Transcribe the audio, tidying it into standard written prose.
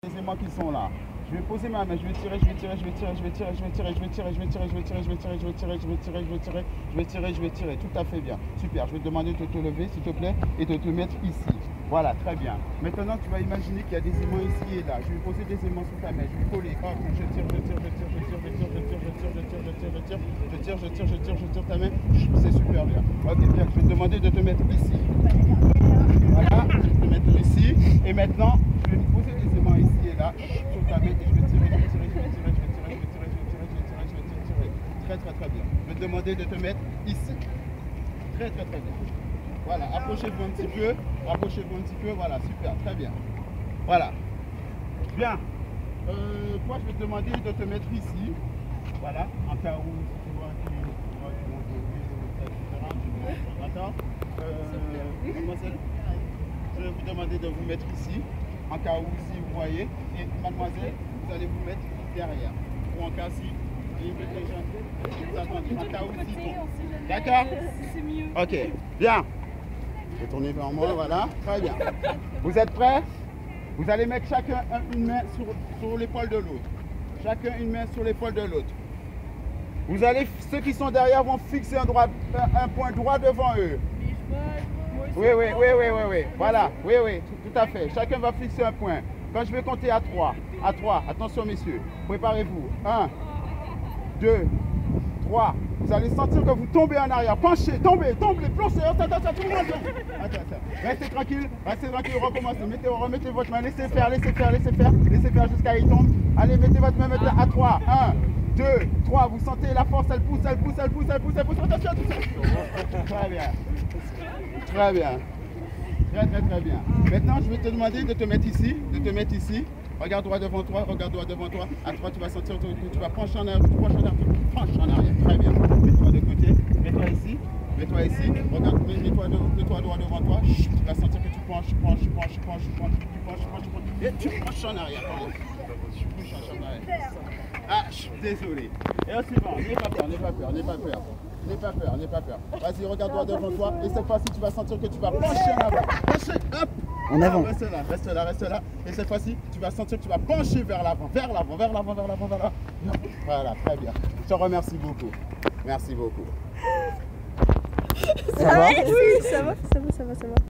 les aimants qui sont là. Je vais poser ma main, je vais tirer, je vais tirer, je vais tirer, je vais tirer, je vais tirer, je vais tirer, je vais tirer, je vais tirer, je vais tirer, je vais tirer, je vais tirer, je vais tirer, je vais tirer, je vais tirer. Tout à fait bien. Super. Je vais te demander de te lever, s'il te plaît, et de te mettre ici. Voilà, très bien. Maintenant, tu vas imaginer qu'il y a des aimants ici et là. Je vais poser des aimants sous ta main. Je vais coller. Hop, je tire, je tire, je tire, je tire, je tire, je tire, je tire, je tire, je tire, je tire, je tire, je tire, je tire, je tire ta main. C'est super bien. Ok, bien. Je vais te demander de te mettre ici. Voilà, je vais te mettre ici. Et maintenant, je vais poser des aimants ici et là sur ta main et je vais tirer, je vais tirer, je vais tirer, je vais tirer, je vais tirer, je vais tirer, je vais tirer, je vais tirer. Très, très, très bien. Je vais te demander de te mettre ici. Très, très, très bien. Voilà, approchez-vous un petit peu. Approchez-vous un petit peu. Voilà, super, très bien. Voilà. Bien. Toi, je vais te demander de te mettre ici. Voilà, en cas où tu vois d'accord. Mademoiselle, je vais vous demander de vous mettre ici, en cas où si vous voyez. Et mademoiselle, vous allez vous mettre derrière. Ou en cas si vous attendez. En cas où si tombe. D'accord? C'est mieux. Ok, bien. Je vais tourner vers moi, voilà. Très bien. Vous êtes prêts? Vous allez mettre chacun une main sur l'épaule de l'autre. Chacun une main sur l'épaule de l'autre. Vous allez, ceux qui sont derrière vont fixer un point droit devant eux. Oui, oui, oui, oui, oui, oui. Voilà, oui, oui, tout à fait. Chacun va fixer un point. Quand je vais compter à 3, attention messieurs, préparez-vous. 1, 2, 3. Vous allez sentir que vous tombez en arrière. Penchez, tombez, tombez, plongez. Attention, tout le monde. Attention. Restez tranquille, recommencez. Remettez votre main, laissez faire, laissez faire, laissez faire. Laissez faire jusqu'à ce qu'il tombe. Allez, mettez votre main maintenant à 3. 1, 2, 3. Vous sentez la force, elle pousse, elle pousse, elle pousse, elle pousse, elle pousse. Attention, attention. Très bien. Très bien. Très, très, très bien. Maintenant, je vais te demander de te mettre ici, Regarde droit devant toi, regarde droit devant toi. À 3, tu vas sentir que tu vas pencher en arrière, tu penches en arrière. Très bien. Mets-toi de côté, mets-toi ici. Regarde, mets-toi droit devant toi. Tu vas sentir que tu penches. Et tu penches en arrière. Tu penches en arrière. Ah, je suis désolé. Et au suivant, n'aie pas peur. Vas-y, regarde droit devant toi. Et cette fois-ci, tu vas sentir que tu vas pencher en avant. Pencher, hop. En avant. Reste là. Et cette fois-ci, tu vas sentir que tu vas pencher vers l'avant. Voilà, très bien. Je te remercie beaucoup. Merci beaucoup. Ça va? Oui, ça va.